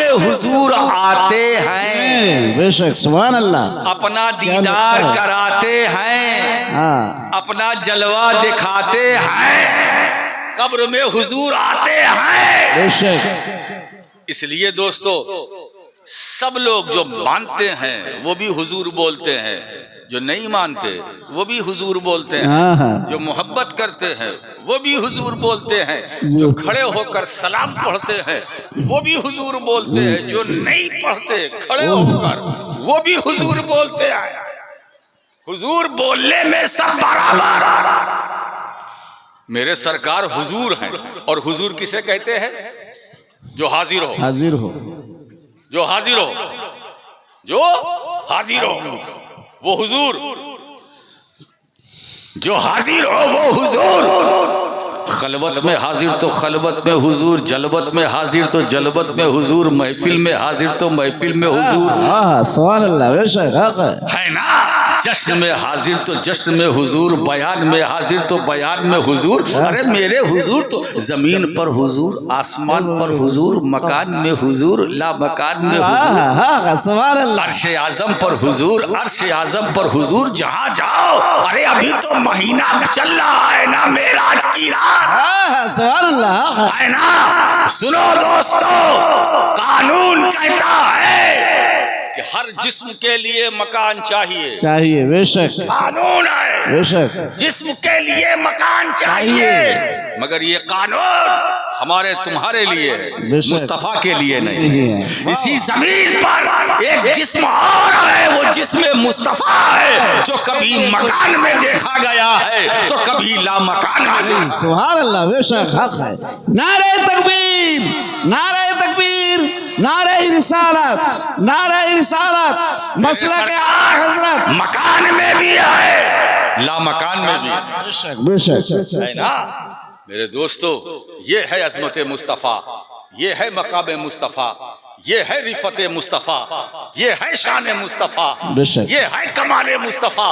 में हुजूर आते हैं, बेशक सुभान अल्लाह, अपना दीदार कराते हैं, हाँ अपना जलवा दिखाते हैं, कब्र में हुजूर आते हैं। बेशक। इसलिए दोस्तों सब लोग जो मानते हैं वो भी हुजूर बोलते हैं, जो नहीं मानते वो भी हुजूर बोलते हैं, हाँ हाँ जो मोहब्बत करते हैं वो भी हुजूर बोलते हैं, जो खड़े होकर सलाम पढ़ते हैं वो भी हुजूर बोलते हैं, जो नहीं पढ़ते खड़े होकर वो भी हुजूर बोलते हैं। हुजूर बोलने में सब बराबर। मेरे सरकार हुजूर हैं, और हुजूर किसे कहते हैं? जो हाजिर हो, हाजिर हो, जो हाजिर हो, जो हाजिर हो वो हुजूर, जो हाजिर हो वो हुजूर। खलवत में हाजिर तो खलवत में हुजूर, जलवत में हाजिर तो जलवत में हुजूर, महफिल में हाजिर तो महफिल में हुजूर, हाँ सुभान अल्लाह, बेशक हक है ना। जश्न में हाजिर तो जश्न में हुजूर, बयान में हाजिर तो बयान में हुजूर। अरे मेरे हुजूर तो जमीन पर हुजूर, आसमान पर हुजूर, मकान में हुजूर, ला मकान में हुजूर, हाँ सुभान अल्लाह, अर्श आजम पर हुजूर, अर्श आजम पर हुजूर, जहां जाओ। अरे अभी तो महीना चल रहा है ना मेराज की रात, हाँ सुभान अल्लाह, है ना। सुनो दोस्तों, कानून कहता है कि हर जिस्म के लिए मकान चाहिए, चाहिए, बेशक कानून है, बेशक जिस्म के लिए मकान चाहिए, मगर ये कानून हमारे तुम्हारे लिए है, बेशक। मुस्तफा के लिए नहीं नहीं है। है। इसी जमीन पर एक जिस्म और है, वो जिस्म मुस्तफा है, जो कभी मकान में देखा गया है तो कभी ला मकान में नहीं। सुभान अल्लाह, बेशक हक है। नारे तकबीर, नारे तकबीर, नारे रिसालत, नारे रिसालत, मसलक आला हजरत, मकान में भी है, ला मकान में भी है। बेशक बेशक, है ना मेरे दोस्तों। ये है अजमत मुस्तफ़ा, ये है मकाम मुस्तफ़ा, ये है रिफत मुस्तफ़ा, ये है शान मुस्तफ़ा, बेशक। ये है कमाल मुस्तफ़ा।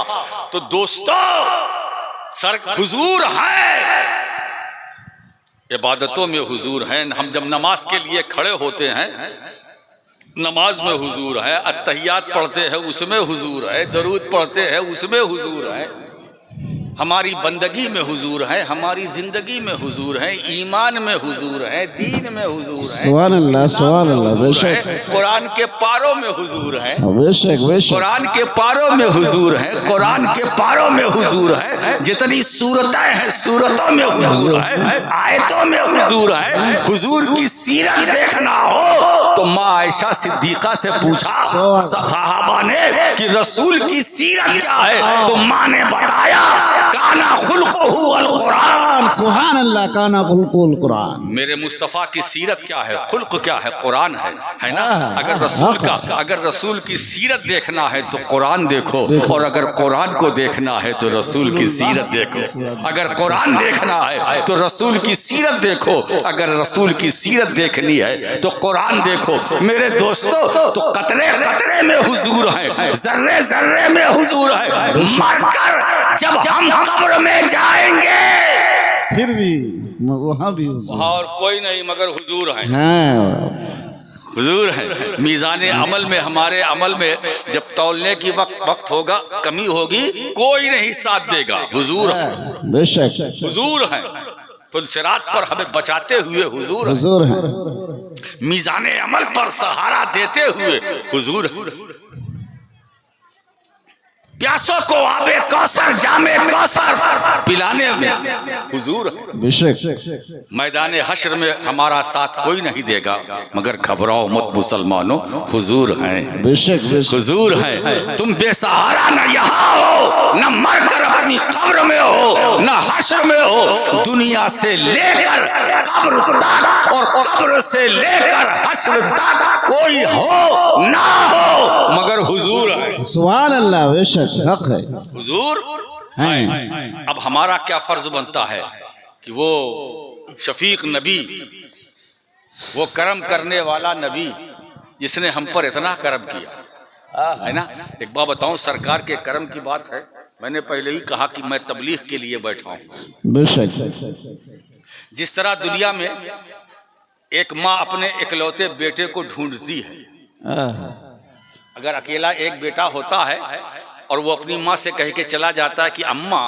तो दोस्तों सर हुजूर है, इबादतों में हुजूर हैं। हम जब नमाज के लिए खड़े होते हैं, नमाज में हुजूर है, अत्तहियात पढ़ते हैं उसमें हुजूर है, दरूद पढ़ते हैं उसमें हुजूर है, हमारी बंदगी में हुजूर है, हमारी जिंदगी में हुजूर है, ईमान में हुजूर है, दीन में हुजूर है, सुभान अल्लाह, सुभान अल्लाह, बेशक कुरान के पारों में हुजूर है, बेशक बेशक, कुरान के पारों में हुजूर है, कुरान के पारों में हुजूर है। जितनी सूरतें हैं सूरतों में हुजूर है, आयतों में हुजूर है। हुजूर की सीरत देखना हो तो माँ आयशा सिद्दीका से पूछा सहाबा ने कि रसूल की सीरत क्या है, तो माँ ने बताया काना खुल्कुहु अल कुरान। सुभान अल्लाह, काना खुल्कुल कुरान। मेरे मुस्तफ़ा की सीरत क्या है, खुल्क क्या है, कुरान है ना। अगर रसूल की सीरत देखना है तो कुरान देखो, और अगर कुरान को देखना है तो रसूल की सीरत देखो। अगर कुरान देखना है तो रसूल की सीरत देखो, अगर रसूल की सीरत देखनी है तो कुरान देखो। मेरे दोस्तों तो कतरे कतरे में हुजूर है, जर्रे जर्रे में हुजूर है। मरकर जब हम कब्र में जाएंगे फिर भी वहाँ भी हुजूर, और कोई नहीं मगर हुजूर है, हाँ हुजूर है। मीज़ान अमल में, हमारे अमल में जब तौलने की वक्त होगा, कमी होगी, कोई नहीं साथ देगा, हुजूर है, बेशक हुजूर है। पुलसिरात पर हमें बचाते हुए हुजूर है, हुजूर है, मीज़ान अमल पर सहारा देते हुए हुजूर है। प्यासों को आबे कौसर जामे कौसर पिलाने में हुजूर है। बेशक मैदान हश्र में हमारा साथ कोई नहीं देगा, मगर घबराओ मत मुसलमानों, हुजूर हैं, बेशक बेशक, हुजूर हैं। तुम बेसहारा न यहाँ हो, न मरकर अपनी कब्र में हो, न हश्र में हो। दुनिया से लेकर कब्र तक और कब्र से लेकर हश्र तक कोई हो ना हो, मगर हुजूर है। सुभान अल्लाह, बेशक हक है, हुजूर हैं। अब हमारा क्या फर्ज बनता है कि वो शफीक नबी, वो करम करने वाला नबी जिसने हम पर इतना करम किया है ना। एक बात बताऊं, सरकार के करम की बात है। मैंने पहले ही कहा कि मैं तबलीग के लिए बैठा हूं। बेशक जिस तरह दुनिया में एक माँ अपने इकलौते बेटे को ढूंढती है। अगर अकेला एक बेटा होता है और वो अपनी माँ से कह के चला जाता है कि अम्मा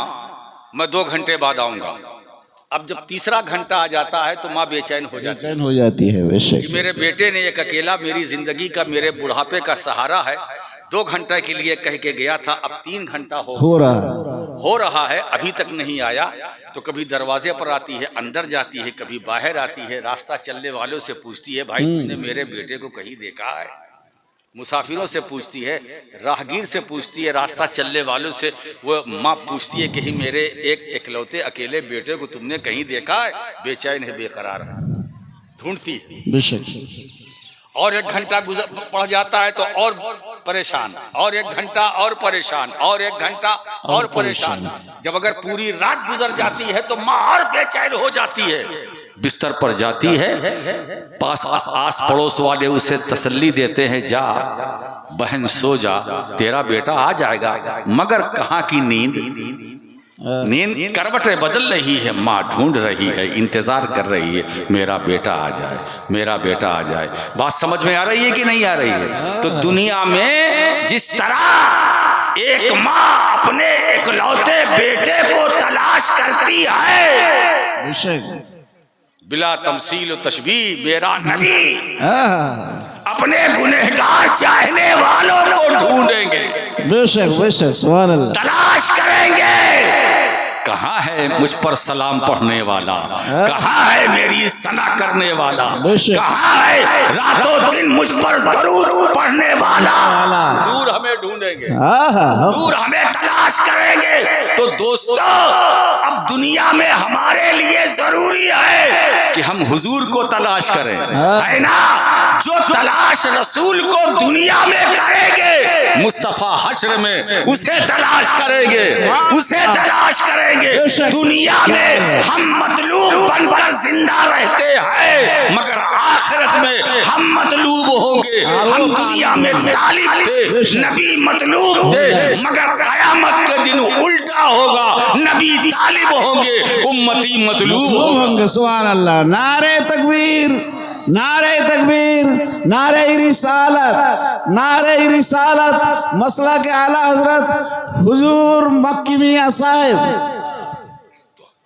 मैं 2 घंटे बाद आऊंगा, अब जब तीसरा घंटा आ जाता है तो माँ बेचैन हो जाती है कि मेरे बेटे ने एक अकेला मेरी जिंदगी का, मेरे बुढ़ापे का सहारा है, 2 घंटे के लिए कह के गया था, अब 3 घंटा हो रहा है, अभी तक नहीं आया। तो कभी दरवाजे पर आती है, अंदर जाती है, कभी बाहर आती है, रास्ता चलने वालों से पूछती है भाई तुमने मेरे बेटे को कहीं देखा है? मुसाफिरों से पूछती है, राहगीर से पूछती है, रास्ता चलने वालों से वो माँ पूछती है कि मेरे एक इकलौते अकेले बेटे को तुमने कहीं देखा है? बेचैन है, बेकरार है, ढूंढती है। और 1 घंटा पड़ जाता है तो और परेशान, और 1 घंटा और परेशान, और 1 घंटा और परेशान। जब अगर पूरी रात गुजर जाती है तो माँ और बेचैन हो जाती है, बिस्तर पर जाती है, पास आस पड़ोस वाले उसे तसल्ली देते हैं, जा बहन सो जा, तेरा बेटा आ जाएगा। मगर कहाँ की नींद करवटें बदल रही है, माँ ढूंढ रही है, इंतजार कर रही है, मेरा बेटा आ जाए, मेरा बेटा आ जाए। बात समझ में आ रही है कि नहीं आ रही है? तो दुनिया में जिस तरह एक माँ अपने इकलौते बेटे को तलाश करती है, बिला तमसील तशबीह मेरा नबी अपने गुनहगार चाहने वालों को ढूंढेंगे, बेशक बेशक, सुभान अल्लाह, तलाश करेंगे। कहाँ है मुझ पर सलाम पढ़ने वाला? कहाँ है मेरी सना करने वाला? कहाँ है रातों दिन मुझ पर दरूद पढ़ने वाला? दूर हमें ढूंढेंगे, दूर हमें तलाश करेंगे। तो दोस्तों, अब दुनिया में हमारे लिए जरूरी है कि हम हुजूर को तलाश करें, है ना? जो तलाश रसूल को दुनिया में करेंगे, मुस्तफा हश्र में उसे तलाश करेंगे, उसे तलाश करेंगे। दुनिया में हम मतलूब बनकर जिंदा रहते हैं, मगर आखिरत में हम मतलूब होंगे। हम दुनिया में तालिब थे, नबी मतलूब थे, मगर कयामत के दिन उल्टा होगा, नबी तालिब होंगे, उम्मती मतलूब होंगे। सुभान अल्लाह। नारे तकबीर, नारे तकबीर, नारे रिसालत, नारे रिसालत, मसला के आला हजरत हुजूर मक्की मियां साहब।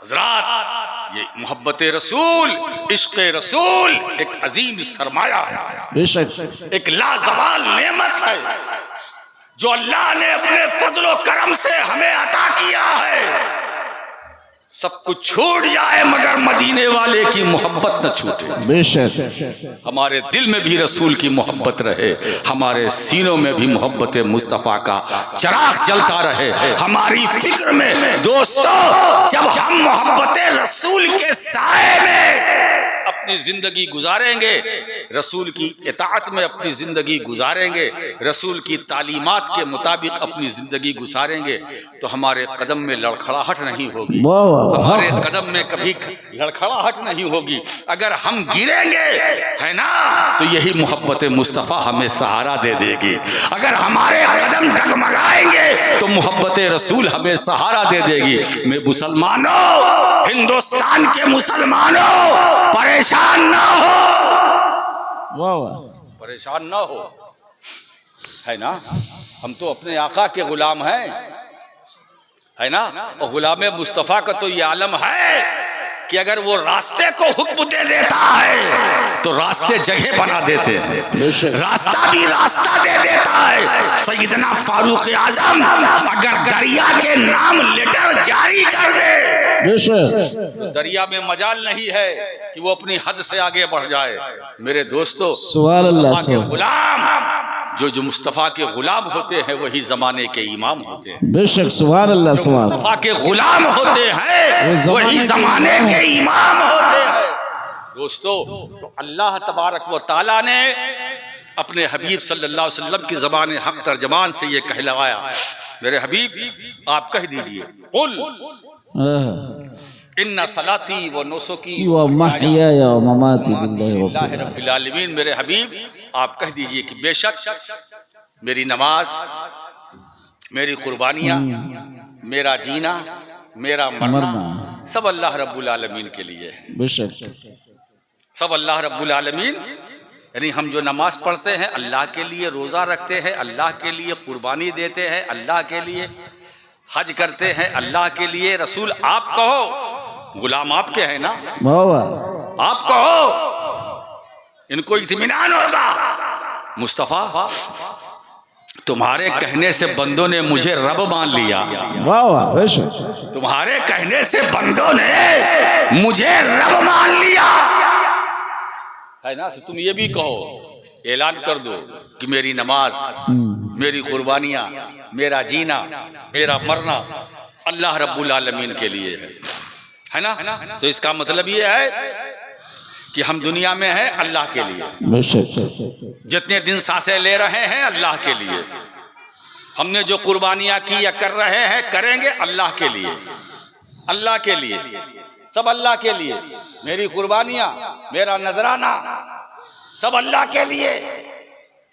हजरात, ये मोहब्बत रसूल, इश्क रसूल एक अजीम सरमाया है, एक लाजवाल नेमत है जो अल्लाह ने अपने फजलो करम से हमें अता किया है। सब कुछ छूट जाए मगर मदीने वाले की मोहब्बत न छूटे। बेशक हमारे दिल में भी रसूल की मोहब्बत रहे, हमारे सीनों में भी मोहब्बत मुस्तफ़ा का चिराग जलता रहे, हमारी फिक्र में। दोस्तों, जब हम मोहब्बत रसूल के साए में अपनी जिंदगी गुजारेंगे, रसूल की इताअत में अपनी जिंदगी गुजारेंगे, रसूल की तालीमात के मुताबिक अपनी जिंदगी गुजारेंगे, तो हमारे कदम में लड़खड़ाहट नहीं होगी, हमारे कदम में कभी लड़खड़ाहट नहीं होगी। अगर हम गिरेंगे, है ना, तो यही मोहब्बत मुस्तफ़ा हमें सहारा दे देगी। अगर हमारे कदम डगमगाएंगे तो मोहब्बत रसूल हमें सहारा दे देगी। मैं मुसलमानों, हिंदुस्तान के मुसलमानों, परेशान ना हो, परेशान ना हो, है ना। हम तो अपने आका के गुलाम हैं, है ना। और गुलाम मुस्तफ़ा का तो ये आलम है कि अगर वो रास्ते को हुक्म दे देता है तो रास्ते जगह बना देते हैं, रास्ता भी रास्ता दे देता है। सैयदना फारूक आजम अगर दरिया के नाम लेटर जारी कर दे तो दरिया में मजाल नहीं है कि वो अपनी हद से आगे बढ़ जाए। मेरे दोस्तों, सुभान अल्लाह, के गुलाम जो मुस्तफ़ा के गुलाम होते हैं वही जमाने के इमाम होते हैं। बेशक, सुभान अल्लाह, सुभान। मुस्तफ़ा के गुलाम होते हैं वही जमाने के इमाम होते हैं। दोस्तों, तो अल्लाह तबारक व तआला ने अपने हबीब सल्लल्लाहु अलैहि वसल्लम की ज़बान हक तर्जमान से ये कहलवाया। मेरे हबीब, आप कह दीजिए, कुल इन्ना सलाती व नुसुकी व महयाया व ममाती लिल्लाहि रब्बिल आलमीन। मेरे हबीब, आप कह दीजिए कि बेशक मेरी नमाज, मेरी कुर्बानियाँ, मेरा जीना, मेरा मरना सब अल्लाह रब्बुल आलमीन के लिए है। बेशक सब अल्लाह रब्बुल आलमीन, यानी हम जो नमाज पढ़ते हैं अल्लाह के लिए, रोज़ा रखते हैं अल्लाह के लिए, कुर्बानी देते हैं अल्लाह के लिए, हज करते हैं अल्लाह के लिए। रसूल आप कहो, गुलाम आपके हैं ना, आप कहो, इनको इत्मीनान होगा। मुस्तफ़ा तुम्हारे कहने से बंदों ने मुझे रब मान लिया, तुम्हारे कहने से बंदों ने मुझे रब मान लिया, है ना। तो तुम ये भी कहो, ऐलान कर दो कि मेरी नमाज, मेरी कुर्बानियाँ, मेरा जीना, मेरा मरना अल्लाह रब्बुल आलमीन के लिए है ना। तो इसका मतलब ये है कि हम दुनिया में हैं अल्लाह के लिए, जितने दिन सांसें ले रहे हैं अल्लाह के लिए, हमने जो कुर्बानियाँ की या कर रहे हैं करेंगे अल्लाह के लिए, अल्लाह के लिए, सब अल्लाह के लिए। मेरी कुर्बानियाँ, मेरा नजराना सब अल्लाह के लिए,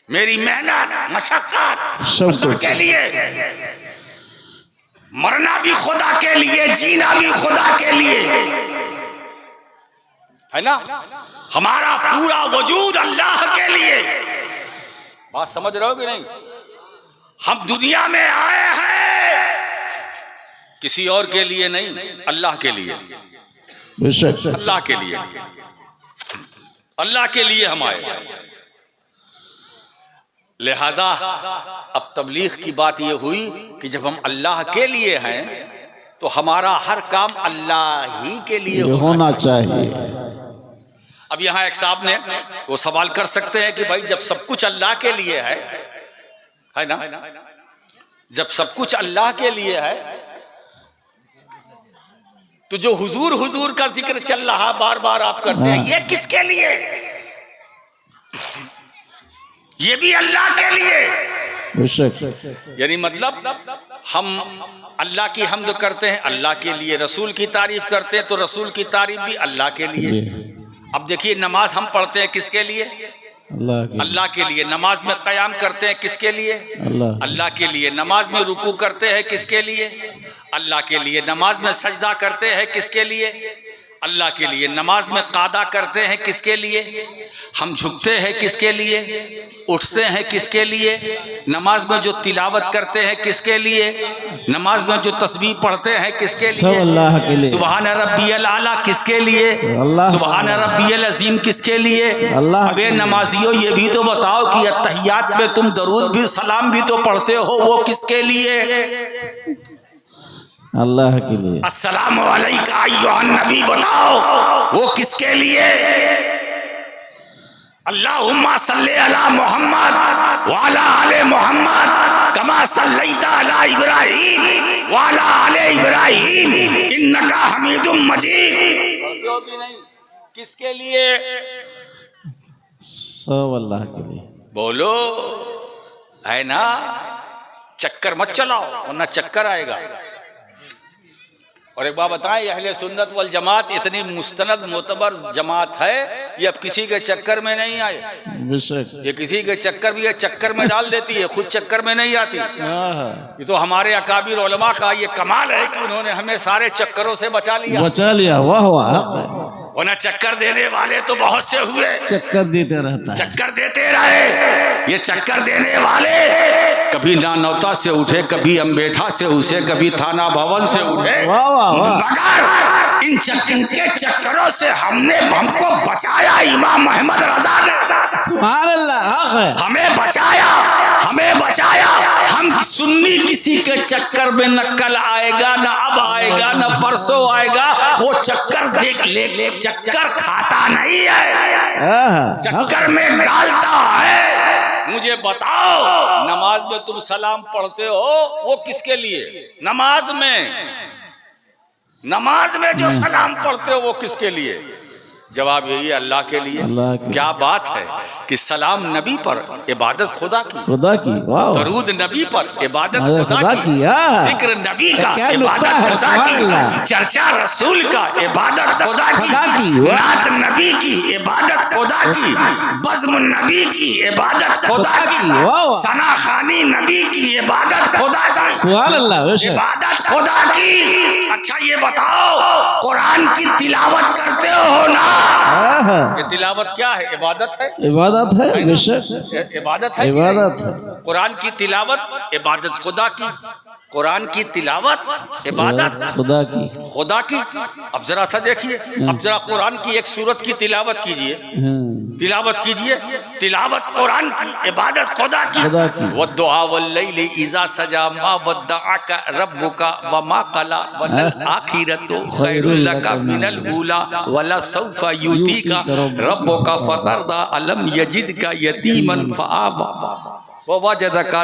मेरी मेहनत मशक्कत अल्लाह के लिए, मरना भी खुदा के लिए, जीना भी खुदा के लिए, है ना। हमारा पूरा वजूद अल्लाह के लिए। बात समझ रहे हो कि नहीं? हम दुनिया में आए हैं किसी और के लिए नहीं, अल्लाह के लिए, अल्लाह के लिए, अल्लाह के लिए हम आए। लिहाजा अब तबलीग की बात यह हुई कि जब हम अल्लाह के लिए हैं तो हमारा हर काम अल्लाह ही के लिए होना चाहिए। अब यहाँ एक साहब ने वो सवाल कर सकते हैं कि भाई जब सब कुछ अल्लाह के लिए है ना, जब सब कुछ अल्लाह के लिए है तो जो हुजूर हुजूर का जिक्र चल रहा बार बार आप करते हैं, ये किसके लिए? ये भी अल्लाह के लिए। यानी मतलब हम अल्लाह की हम्द करते हैं अल्लाह के लिए, रसूल की तारीफ करते हैं तो रसूल की तारीफ भी अल्लाह के लिए। अब देखिए नमाज हम पढ़ते हैं किसके लिए? अल्लाह के लिए। नमाज में क़याम करते हैं किसके लिए? अल्लाह के लिए। नमाज में रुकू करते हैं किसके लिए? अल्लाह के लिए। नमाज में सजदा करते हैं किसके लिए? अल्लाह के लिए। नमाज में कादा करते हैं किसके लिए? हम झुकते हैं किसके लिए? उठते हैं किसके लिए? नमाज में जो तिलावत करते हैं किसके लिए? नमाज में जो तस्बीह पढ़ते हैं किसके लिए? अल्लाह के लिए। सुभान रब्बियल आला किसके लिए? सुभान रब्बियल अजीम किसके लिए? अबे नमाजियों ये भी तो बताओ कि अत्तहियात में तुम दरूद भी सलाम भी तो पढ़ते हो, वो किसके लिए? अल्लाह के लिए। अस्सलामु अलैका अय्युहन नबी बताओ वो किसके लिए? अल्लाहुम्मा सल्ली अला मोहम्मद व अला आले मोहम्मद कमा सल्लैता अला इब्राहीम व अला आले इब्राहीम इन्नका हमीदुम मजीद। बोलते हो कि नहीं? किसके लिए? सब अल्लाह के लिए। बोलो, है ना। चक्कर मत चलाओ वरना चक्कर आएगा। और एक बात बताएं, अहले सुन्नत वल जमात इतनी मुस्तनद मोतबर जमात है, ये अब किसी के चक्कर में नहीं आए। ये किसी के चक्कर भी चक्कर में डाल देती है, खुद चक्कर में नहीं आती। ये तो हमारे अकाबिर उलमा का ये कमाल है कि उन्होंने हमें सारे चक्करों से बचा लिया। वाह वाह। वरना चक्कर देने वाले तो बहुत से हुए, चक्कर देते रहता है, चक्कर देते रहे। ये चक्कर देने वाले कभी नानौता से उठे, कभी अम्बेठा से उसे, कभी थाना भवन से उठे, मगर इन के चक्करों से हमको बचाया इमाम अहमद रजा ने। सुभान अल्लाह। हमें बचाया। हम सुन्नी किसी के चक्कर में न कल आएगा, न अब आएगा, न परसों आएगा। वो चक्कर चक्कर खाता नहीं है, चक्कर में डालता है। मुझे बताओ, नमाज में तुम सलाम पढ़ते हो वो किसके लिए? नमाज में जो सलाम पढ़ते हो वो किसके लिए? जवाब यही है, अल्लाह के लिए। क्या बात है कि सलाम नबी पर, इबादत खुदा की, दरूद नबी पर, इबादत खुदा की, जिक्र नबी का, इबादत खुदा की, चर्चा रसूल का, इबादत खुदा की, नात नबी की, इबादत खुदा की, बज़्म नबी की, इबादत खुदा की, सना खानी नबी की, इबादत खुदा की, सुभान अल्लाह, इबादत खुदा की। अच्छा ये बताओ, कुरान की तिलावत करते हो ना? ये तिलावत क्या है? इबादत है। इबादत है बेशक, इबादत है, इबादत है। कुरान की तिलावत इबादत खुदा की, कुरान की तिलावत इबादत खुदा की। खुदा की। अब जरा सा देखिए, अब जरा कुरान की एक सूरत की तिलावत कीजिए, तिलावत कीजिए, तिलावत कुरान की, इबादत खुदा की। वद्दुआ वल्लैलि इज़ा सजा मा वद्दअका रब्बुका व मा क़ला वल आखिरतु खैरुल लका मिनल ऊला वला सौफा युतीका रब्बुका फतरदा अलम यजिदका यतीमन फआवा ववजदका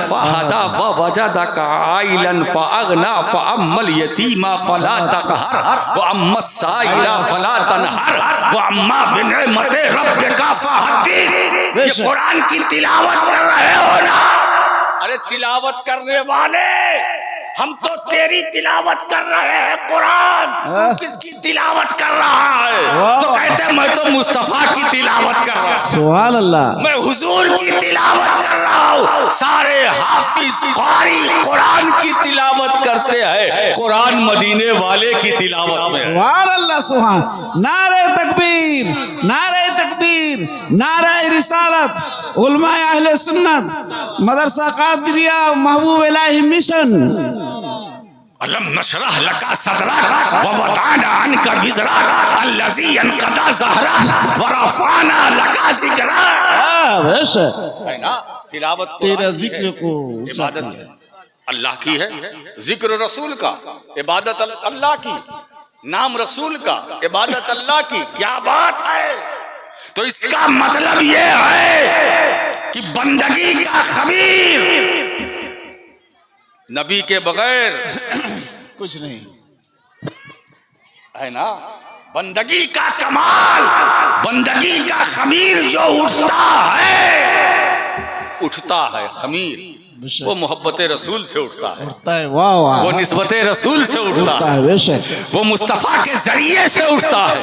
फहदा ववजदका आइलन फअगना फअम्मल यतीमा फला तक़हर वअम्मस साइला फला तनहर वअम्मा बिनिअमति रब्बिका फहद्दिस। ये कुरान की तिलावत कर रहे हो ना? अरे तिलावत करने वाले, हम तो तेरी तिलावत कर रहे हैं कुरान, तू किसकी तिलावत कर रहा है? तो कहते मैं तो मुस्तफा की तिलावत कर रहा हूँ, सुभान अल्लाह, मैं हुजूर की तिलावत कर रहा हूँ। सारे हाफिज कारी कुरान की तिलावत करते हैं, कुरान मदीने वाले की तिलावत में। सुभान अल्लाह, सुभान। नारे तकबीर, नारे तकबीर, नारे रिसालत, उलमा अहले सुन्नत, मदरसा कादरिया, महबूब इलाही मिशन। अलम नशरह लका सदरक व वदाना अनका विज़रक अल्लज़ी अनक़दा ज़हरक व रफ़अना लका ज़िक्रक। बेशक है ना? तिलावत तेरा जिक्र को इबादत अल्लाह की है, जिक्र रसूल का, इबादत अल्लाह की, नाम रसूल का, इबादत अल्लाह की। क्या बात है! तो इसका मतलब ये है कि बंदगी का खबीर नबी के बगैर कुछ नहीं है ना? बंदगी का कमाल, बंदगी का खमीर जो उठता है खमीर, वो मोहब्बत रसूल से उठता है, वाह वाह, वो निस्बत रसूल से उठता है, वो मुस्तफ़ा के जरिए से उठता है,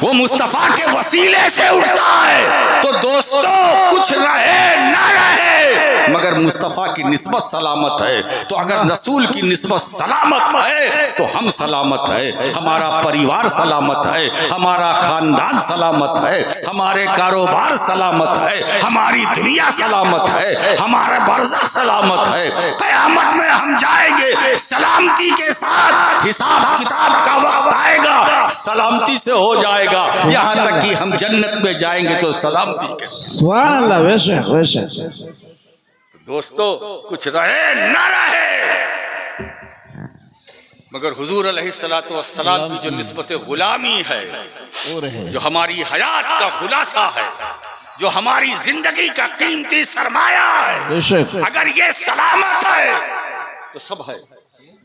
वो मुस्तफ़ा के वसीले से उठता है। तो दोस्तों, कुछ रहे न रहे मगर मुस्तफ़ा की निस्बत सलामत है। तो अगर रसूल की निस्बत सलामत है तो हम सलामत है, हमारा परिवार सलामत है, हमारा खानदान सलामत है, हमारे कारोबार सलामत है, हमारी दुनिया सलामत है, हमारा बरज़ख सलामत है। क़यामत में हम जाएंगे सलामती के साथ, हिसाब किताब का वक्त आएगा सलामती से हो जाएगा, यहाँ तक कि हम जन्नत में जाएंगे तो सलामती के। सुभान अल्लाह, बेशक बेशक। दोस्तों, कुछ रहे न रहे मगर हुजूर अलैहिस्सलातु वस्सलाम की जो निस्बत गुलामी है, जो हमारी हयात का खुलासा है, जो हमारी जिंदगी का कीमती सरमाया है, अगर ये सलामत है तो सब है,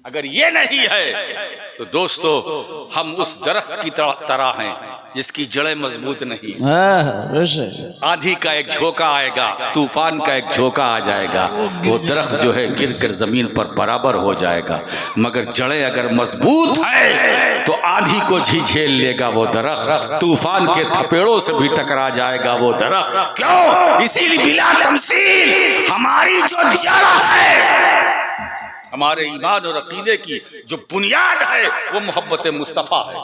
अगर ये नहीं है तो दोस्तों हम उस दरख्त की तरह हैं जिसकी जड़ें मजबूत नहीं। आंधी का एक झोंका आएगा, तूफान का एक झोंका आ जाएगा, वो दरख्त जो है गिरकर जमीन पर बराबर हो जाएगा, मगर जड़ें अगर मजबूत है तो आंधी को झेल लेगा वो दरख्त, तूफान के थपेड़ों से भी टकरा जाएगा वो दरख्त। क्यों? इसीलिए बिला तमसील हमारी जो जड़ है, हमारे ईमान और अकीदे की जो बुनियाद है वो मोहब्बत मुस्तफ़ा है,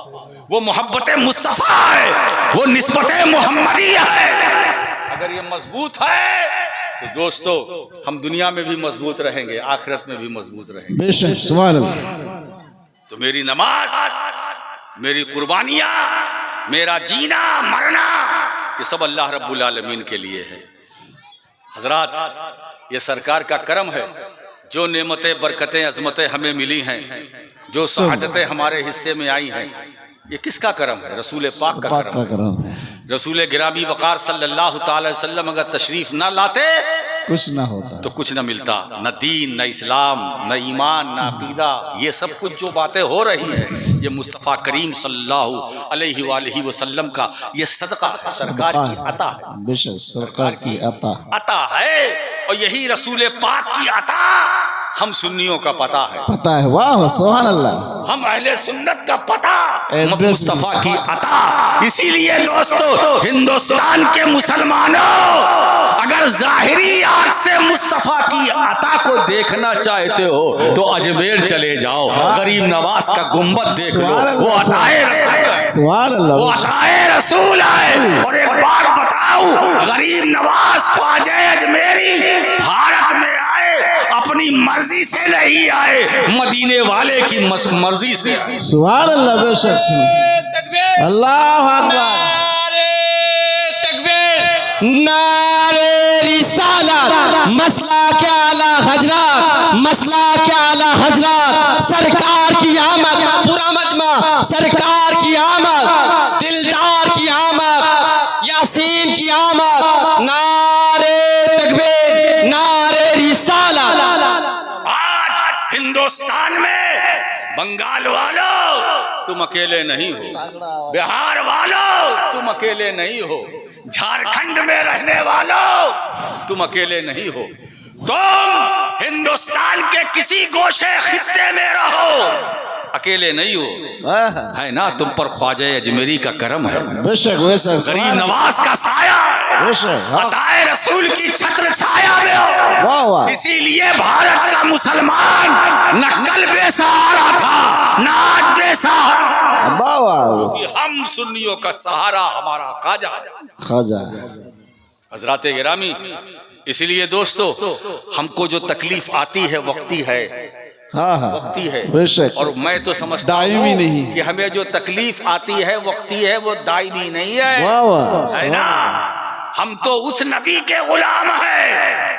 वो मोहब्बत मुस्तफ़ा है, वो निस्बत मोहम्मदिया है। अगर ये मजबूत है तो दोस्तों हम दुनिया में भी मजबूत रहेंगे, आखिरत में भी मजबूत रहेंगे। बेशक, सुभान अल्लाह। तो मेरी नमाज, मेरी कुर्बानियाँ, मेरा जीना मरना, ये सब अल्लाह रब्बुल आलमीन के लिए है। हजरात, ये सरकार का करम है, जो नेमतें, बरकतें, अजमतें हमें मिली हैं, जो सआदतें हमारे हिस्से में आई हैं, ये किसका करम है? रसूल पाक का करम है। रसूल गिरामी वक़ार सल्लल्लाहु ताला अलैहि वसल्लम अगर तशरीफ ना लाते कुछ ना होता, तो कुछ ना मिलता, न दीन, न इस्लाम, न ईमान, न अकीदा। ये सब कुछ जो बातें हो रही हैं ये मुस्तफ़ा करीम सल्लल्लाहु अलैहि वसल्लम का ये सदका, सरकार की अता है। बेशक, सरकार की अता है, और यही रसूल पाक की अता हम सुन्नियों का पता है। वाह, सुभान अल्लाह। हम अहले सुन्नत का पता मुस्तफ़ा की अता। इसीलिए दोस्तों, हिंदुस्तान के मुसलमानों, अगर अगर जाहिरी आंख से मुस्तफा की अता को देखना चाहते हो तो अजमेर चले जाओ, गरीब नवाज का गुंबद देख लो, वो अताए वो अताए रसूल है। और एक बात बताऊं, गरीब नवाज ख्वाजा अजमेरी भारत में आए, अपनी मर्जी से नहीं आए, मदीने वाले की मर्जी से। सुभान अल्लाह, बेशक अल्लाह अकबर, नारे रिसालत, मसला के आला हजरत, मसला के आला हजरत, सरकार की आमद, पूरा मजमा सरकार की आमद, दिलदार की आमद, यासीन की आमद, नारे तकबीर, नारे रिसालत। आज हिंदुस्तान में बंगाल वालों तुम अकेले नहीं हो, बिहार वालों तुम अकेले नहीं हो, झारखंड में रहने वालों तुम अकेले नहीं हो, तुम हिंदुस्तान के किसी गोशे खित्ते में रहो, अकेले नहीं हो, है ना। तुम पर ख्वाजा अजमेरी का करम है, बेशक बेशक, गरीब नवाज का साया है, अताए रसूल की छत्र छाया में हो। वाह वाह, इसीलिए भारत का मुसलमान न कल बेसहारा था, न आज बेसहारा। वाह वाह, हम सुन्नियों का सहारा हमारा खाजा खाजा। हजरात गिरामी, इसलिए दोस्तों हमको जो तकलीफ आती है वक्ती है, हाँ हाँ, वक्ती है, बेशक, और मैं तो समझता दायमी हूँ नहीं कि हमें जो तकलीफ आती है वक्ती है, वो दायमी नहीं है, वाह वाह, है ना। हम तो उस नबी के गुलाम हैं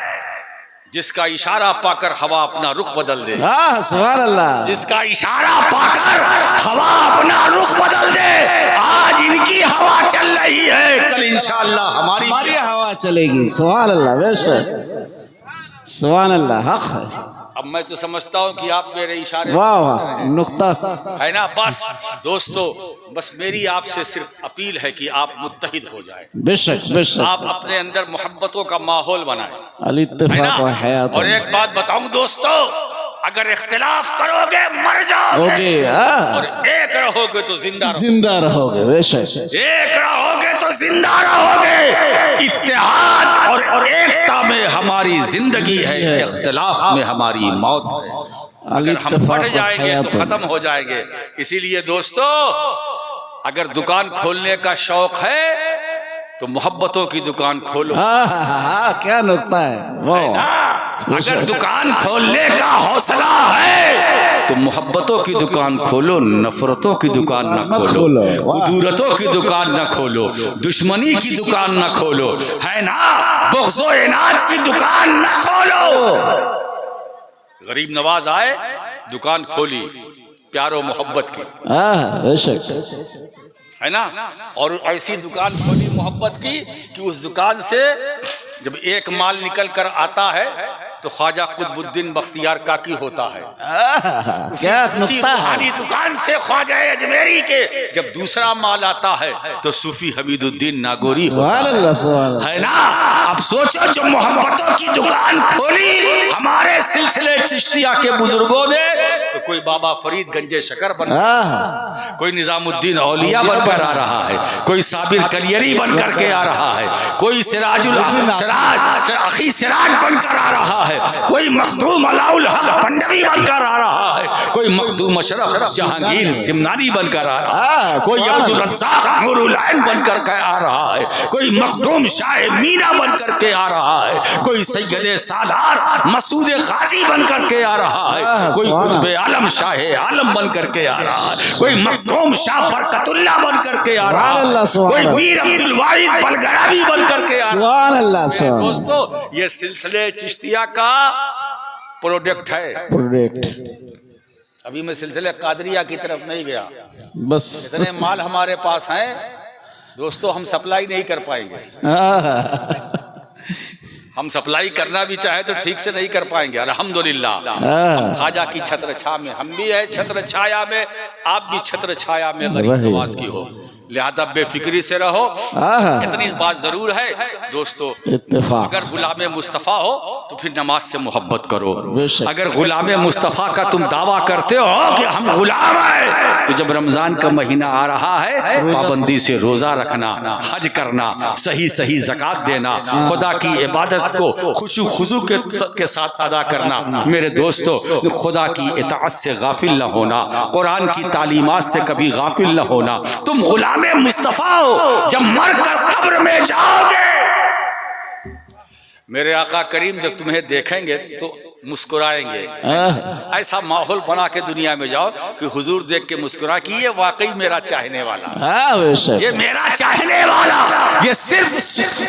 जिसका इशारा पाकर हवा अपना रुख बदल दे, हाँ सुभान अल्लाह, जिसका इशारा पाकर हवा अपना रुख बदल दे। आज इनकी हवा चल रही है, कल इंशाअल्लाह हमारी हवा चलेगी। सुभान अल्लाह, बेशक, सुभान अल्लाह, हक है। अब मैं तो समझता हूँ कि आप मेरे इशारे, वाह वाह, नुक्ता है ना। बस दोस्तों, बस मेरी आपसे सिर्फ अपील है कि आप मुत्तहिद हो जाए, बेशक बेशक, आप अपने अंदर मोहब्बतों का माहौल बनाएं, अल है ना। इत्तिफाक व हयात। और एक बात बताऊं दोस्तों, अगर इख्तिलाफ करोगे मर जाओगे, और एक रहोगे तो जिंदा रहोगे, बेशक, एक रहोगे तो जिंदा रहोगे। इत्तेहाद और एकता में हमारी जिंदगी है, इख्तिलाफ में हमारी मौत है। अगर हम फट जाएंगे तो खत्म हो जाएंगे। इसीलिए दोस्तों, अगर दुकान खोलने का शौक है तो मोहब्बतों की दुकान खोलो। क्या नुक्ता है, अगर दुकान खोलने का हौसला है तो मोहब्बतों की दुकान खोलो, नफरतों की दुकान न खोलो, कुदूरतों की दुकान न खोलो, दुश्मनी की दुकान न खोलो, है ना, बुग़्ज़ो इनाद की दुकान न खोलो। गरीब नवाज आए, दुकान खोली प्यारो मोहब्बत की, बेशक, है ना। और ऐसी दुकान खोली मोहब्बत की कि उस दुकान से जब एक माल निकल कर आता है तो ख्वाजा कुतुबुद्दीन बख्तियार काकी होता है। क्या नुक्ता है। दुकान से ख्वाजा अजमेरी के जब दूसरा माल आता है तो सूफी हमीदुद्दीन नागौरी होता है ना। अब सोचो, जो मोहब्बतों की दुकान खोली हमारे सिलसिले चिश्तिया के बुजुर्गों ने, तो कोई बाबा फरीद गंजे शकर बन, कोई निजामुद्दीन औलिया बनकर आ रहा है, कोई साबिर कलियरी बन करके आ रहा है, कोई सिराज बनकर आ रहा है, कोई मखदूम अलाउल हक पंडवी बनकर आ रहा है, कोई मखदूम अशरफ जहांगीर सिमनानी बनकर आ रहा है, कोई अब्दुल रज़्ज़ाक नूरुल ऐन बनकर के आ रहा है, कोई मखदूम शाह मीना बनकर के आ रहा है, कोई सैयद सालार मसूद गाजी बनकर के आ रहा है, कोई कुतुब आलम शाह आलम बनकर के आ रहा है, कोई मखदूम शाह बरकतुल्लाह बनकर के आ रहा है, कोई मीर अब्दुल वाहिद बलगरावी बनकर के आ रहा है। दोस्तों, ये सिलसिले चिश्तिया का प्रोडक्ट है, प्रोडक्ट। अभी मैं सिलसिले कादरिया की तरफ नहीं गया, बस इतने माल हमारे पास हैं दोस्तों, हम सप्लाई नहीं कर पाएंगे। हम सप्लाई करना भी चाहे तो ठीक से नहीं कर पाएंगे। अल्हम्दुलिल्लाह, हम ख्वाजा की छत्र छाया में, हम भी है छत्र छाया में, आप भी छत्र छाया में गरीब नवाज की हो। लिहाजा बेफिक्री से रहो। आहा। इतनी बात जरूर है दोस्तों, इत्तेफाक। अगर गुलाम मुस्तफ़ा हो तो फिर नमाज से मोहब्बत करो। बेशक। अगर गुलाम मुस्तफ़ा का तुम दावा करते हो कि हम गुलाम हैं, तो जब रमजान का महीना आ रहा है पाबंदी से रोजा रखना, हज करना, सही सही ज़कात देना, खुदा की इबादत को खुशू खुजू के साथ अदा करना। मेरे दोस्तों, खुदा की इताअत से गाफिल न होना, कुरान की तालीमात से कभी गाफिल न होना। तुम गुलाम मुस्तफ़ा हो, जब मर कर कब्र में जाओगे मेरे आका करीम जब तुम्हें देखेंगे तो मुस्कुराएंगे। ऐसा माहौल बना के दुनिया में जाओ कि हुजूर देख के मुस्कुरा कि ये वाकई मेरा चाहने वाला, ये मेरा चाहने वाला, ये सिर्फ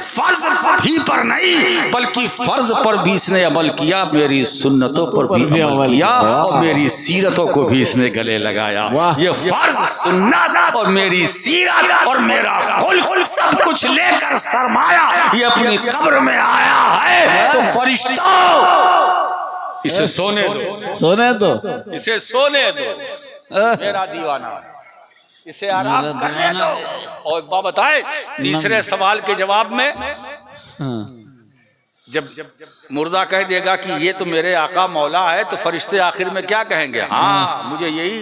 फर्ज ही पर नहीं बल्कि फर्ज पर भी इसने अमल किया, मेरी सुन्नतों पर भी अमल किया और मेरी सीरतों को भी इसने गले लगाया। ये फर्ज, सुन्नत और मेरी सीरत और मेरा खुल्क सब कुछ लेकर सरमाया ये अपनी कब्र में आया है। तो फरिश्तों इसे सोने दो, सोने दो, इसे सोने दो, मेरा दीवाना, इसे आराम करने दो। और बात बताए तीसरे सवाल के जवाब में, जब मुर्दा कह देगा कि ये तो मेरे आका मौला है, तो फरिश्ते आखिर में क्या कहेंगे? हाँ, मुझे यही